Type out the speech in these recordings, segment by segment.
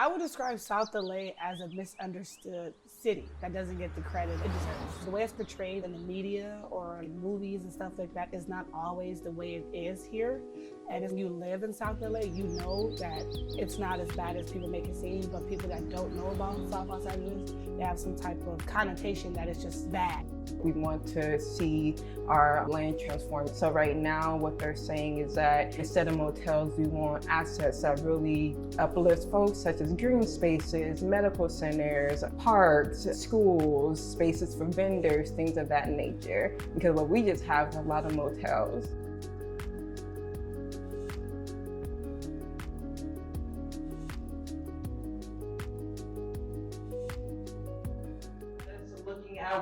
I would describe South LA as a misunderstood city that doesn't get the credit it deserves. The way it's portrayed in the media or in movies and stuff like that is not always the way it is here. And if you live in South LA, you know that it's not as bad as people make it seem, but people that don't know about South Los Angeles, they have some type of connotation that it's just bad. We want to see our land transformed. So right now what they're saying is that instead of motels, we want assets that really uplift folks, such as green spaces, medical centers, parks, schools, spaces for vendors, things of that nature. Because what we just have is a lot of motels.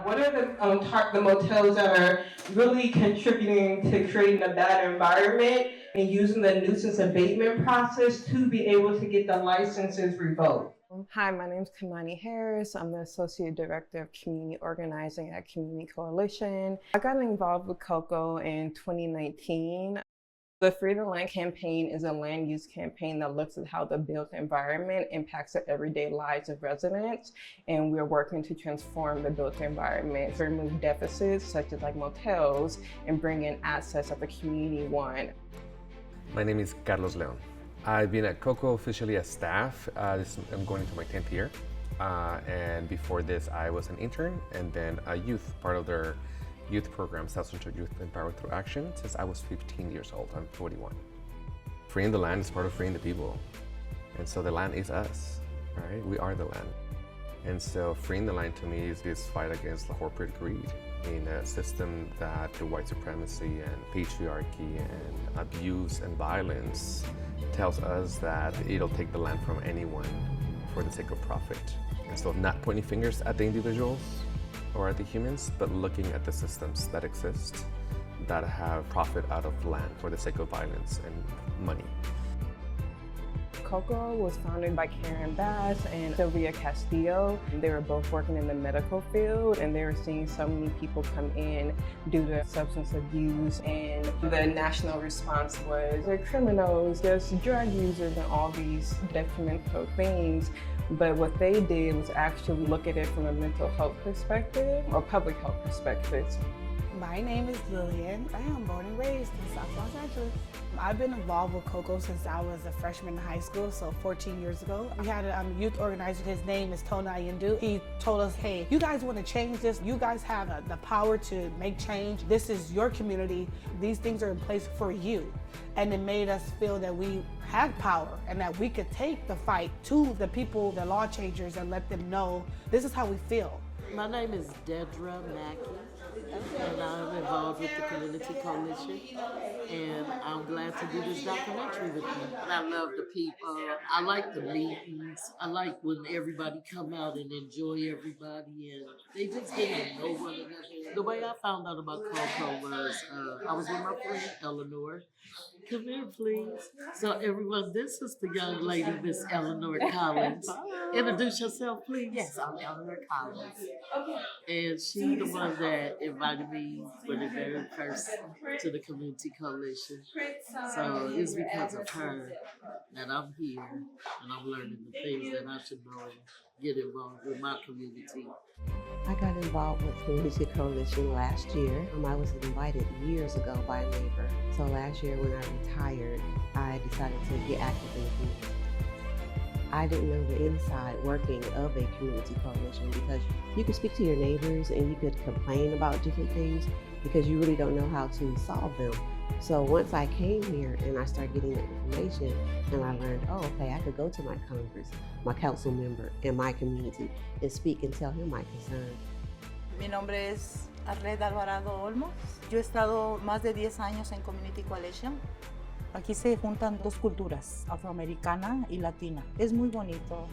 What are the motels that are really contributing to creating a bad environment and using the nuisance abatement process to be able to get the licenses revoked? Hi, my name is Kamani Harris. I'm the Associate Director of Community Organizing at Community Coalition. I got involved with COCO in 2019. The Free the Land campaign is a land use campaign that looks at how the built environment impacts the everyday lives of residents. And we're working to transform the built environment to remove deficits such as like motels and bring in assets that the community want. My name is Carlos Leon. I've been at COCO officially as staff. I'm going into my 10th year. And before this, I was an intern and then a youth, part of their youth program, South-Central Youth Empowered Through Action, since I was 15 years old. I'm 41. Freeing the land is part of freeing the people. And so the land is us, right? We are the land. And so freeing the land to me is this fight against the corporate greed in a system that the white supremacy and patriarchy and abuse and violence tells us that it'll take the land from anyone for the sake of profit. And so not pointing fingers at the individuals or at the humans, but looking at the systems that exist that have profit out of land for the sake of violence and money. COCO was founded by Karen Bass and Sylvia Castillo. They were both working in the medical field and they were seeing so many people come in due to substance abuse, and the national response was they're criminals, just drug users and all these detrimental things. But what they did was actually look at it from a mental health perspective or public health perspective. My name is Lillian. I am born and raised in South Los Angeles. I've been involved with COCO since I was a freshman in high school, so 14 years ago. We had a youth organizer, his name is Tona Yendu. He told us, hey, you guys want to change this? You guys have the power to make change. This is your community. These things are in place for you. And it made us feel that we had power and that we could take the fight to the people, the law changers, and let them know this is how we feel. My name is Dedra Mackey, and I'm involved with the Community Coalition, and I'm glad to do this documentary with you. I love the people. I like the meetings. I like when everybody come out and enjoy everybody, and they just get to know one another. The way I found out about COCO was I was with my friend Eleanor. Come here, please. So everyone, this is the young lady, Miss Eleanor Collins. Introduce yourself, please. Yes, I'm Eleanor Collins. And she's the one that invited me for the very first to the Community Coalition. So it's because of her that I'm here and I'm learning the things that I should know and get involved with my community. I got involved with Community Coalition last year. I was invited years ago by a neighbor. So last year when I retired, I decided to get active in the community. I didn't know the inside working of a community coalition because you could speak to your neighbors and you could complain about different things because you really don't know how to solve them. So once I came here and I started getting the information and I learned, oh, okay, I could go to my Congress, my council member in my community and speak and tell him my concern. Mi nombre es Arlette Alvarado Olmos. Yo he estado más de 10 años en Community Coalition. Aquí se juntan dos culturas, afroamericana y latina. Es muy bonito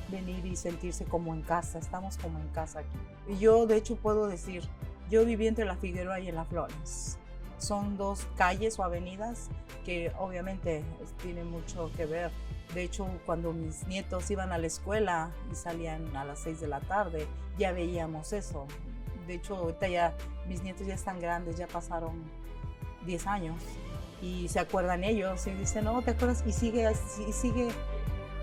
venir y sentirse como en casa, estamos como en casa aquí. Y yo de hecho puedo decir, yo viví entre la Figueroa y en la Flores. Son dos calles o avenidas que obviamente tienen mucho que ver. De hecho, cuando mis nietos iban a la escuela y salían a las 6 de la tarde, ya veíamos eso. De hecho, ahorita ya mis nietos ya están grandes, ya pasaron 10 años. Y se acuerdan ellos y dicen, no, ¿te acuerdas? Y sigue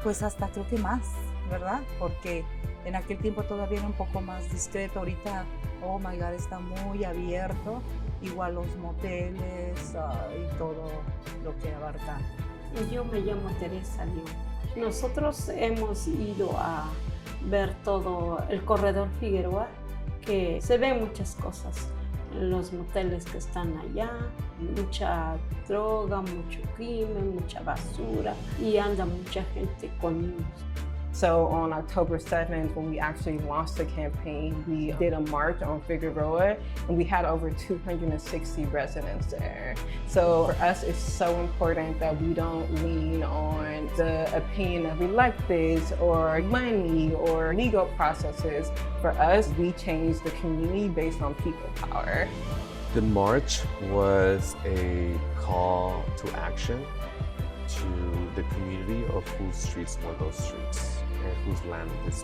pues hasta creo que más, ¿verdad? Porque en aquel tiempo todavía era un poco más discreto, ahorita, oh my God, está muy abierto, igual los moteles y todo lo que abarca. Yo me llamo Teresa León. Nosotros hemos ido a ver todo el corredor Figueroa, que se ven muchas cosas. Los moteles que están allá, mucha droga, mucho crimen, mucha basura y anda mucha gente con niños. So on October 7th, when we actually launched the campaign, we did a march on Figueroa, and we had over 260 residents there. So for us, it's so important that we don't lean on the opinion of electeds or money or legal processes. For us, we change the community based on people power. The march was a call to action to the community of whose streets were those streets and whose land this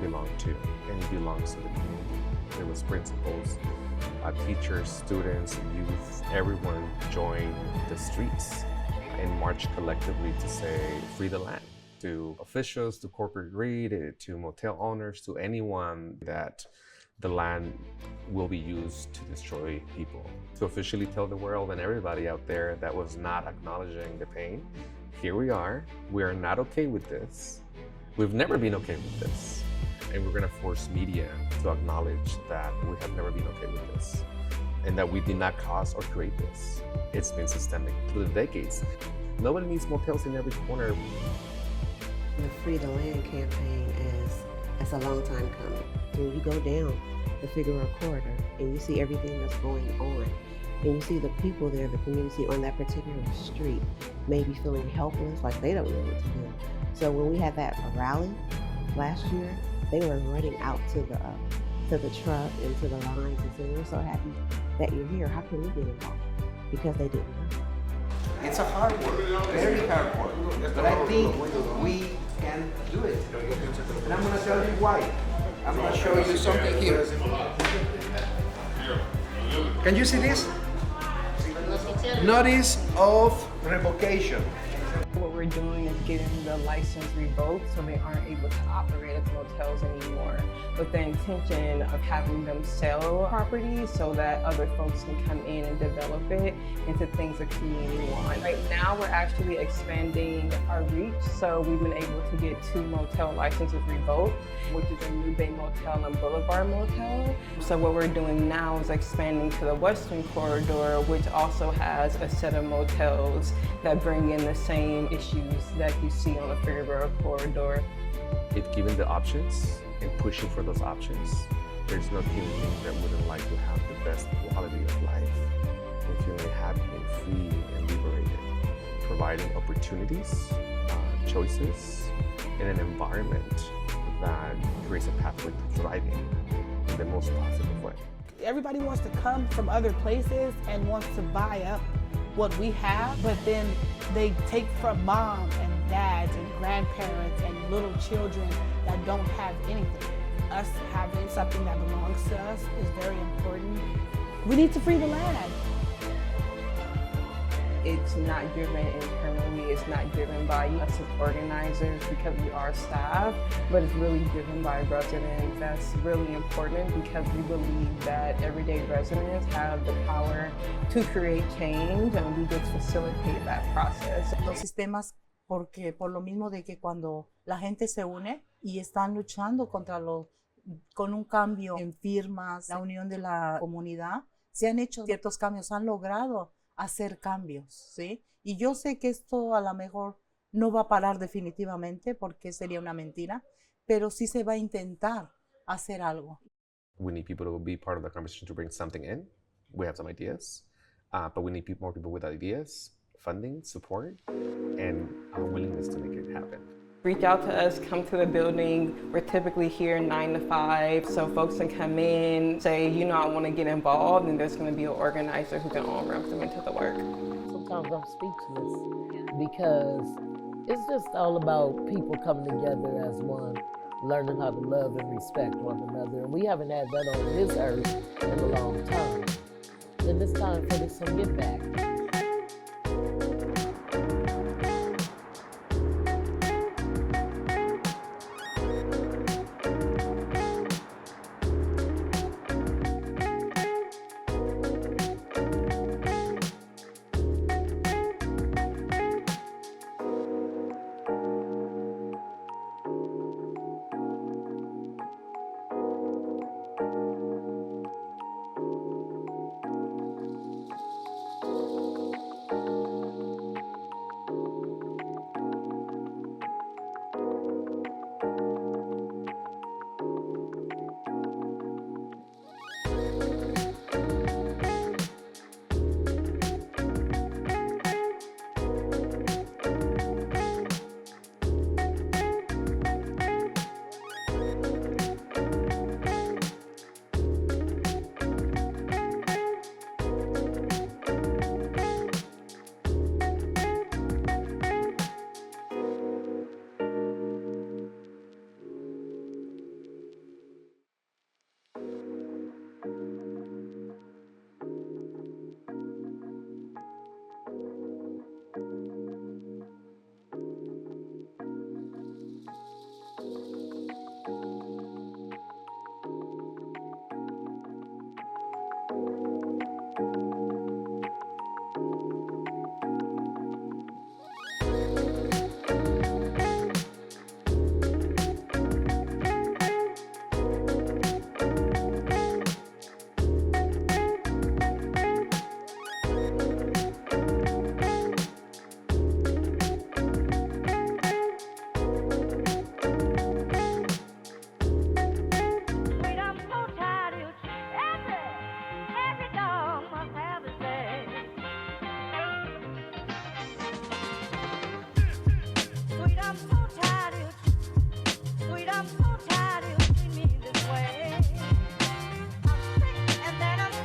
belonged to, and it belongs to the community. There was principals, teachers, students, youth, everyone joined the streets and marched collectively to say, free the land. To officials, to corporate greed, to motel owners, to anyone that the land will be used to destroy people. To officially tell the world and everybody out there that was not acknowledging the pain, here we are not okay with this. We've never been okay with this. And we're gonna force media to acknowledge that we have never been okay with this and that we did not cause or create this. It's been systemic through the decades. Nobody needs motels in every corner. The Free the Land campaign is a long time coming. When you go down the Figueroa corridor and you see everything that's going on, and you see the people there, the community on that particular street, maybe feeling helpless, like they don't know what to do. So when we had that rally last year, they were running out to the truck and to the lines and saying, "We're so happy that you're here. How can we get involved?" Because they didn't know. It's a hard work, very hard work, but I think we can do it. And I'm going to tell you why. I'm going to show you something here. Can you see this? Notice of revocation. What we're doing is getting the license revoked so they aren't able to operate as motels anymore, with the intention of having them sell property so that other folks can come in and develop it into things the community wants. Right now we're actually expanding our reach, so we've been able to get 2 motel licenses revoked, which is a New Bay Motel and Boulevard Motel. So what we're doing now is expanding to the Western Corridor, which also has a set of motels that bring in the same issues that you see on the Figueroa corridor. If given the options and pushing for those options, there's no human being that wouldn't like to have the best quality of life and feeling happy and free and liberated, providing opportunities, choices, in an environment that creates a pathway to thriving in the most positive way. Everybody wants to come from other places and wants to buy up what we have, but then they take from mom and dads and grandparents and little children that don't have anything. Us having something that belongs to us is very important. We need to free the land. It's not driven internally, it's not driven by us as organizers because we are staff, but it's really driven by residents. That's really important because we believe that everyday residents have the power to create change and we just facilitate that process. Los sistemas, porque por lo mismo de que cuando la gente se une y están luchando con un cambio en firmas, la unión de la comunidad, se han hecho ciertos cambios, han logrado hacer cambios, ¿sí? Y yo sé que esto a lo mejor no va a parar definitivamente porque sería una mentira, pero sí se va a intentar hacer algo. We need people to be part of the conversation to bring something in. We have some ideas, but we need more people with ideas, funding, support, and a willingness to make it happen. Reach out to us, come to the building. We're typically here 9 to 5, so folks can come in, say, you know, I want to get involved, and there's going to be an organizer who can on-ramp them into the work. Sometimes I'm speechless because it's just all about people coming together as one, learning how to love and respect one another. And we haven't had that on this earth in a long time. And it's time for this some give back.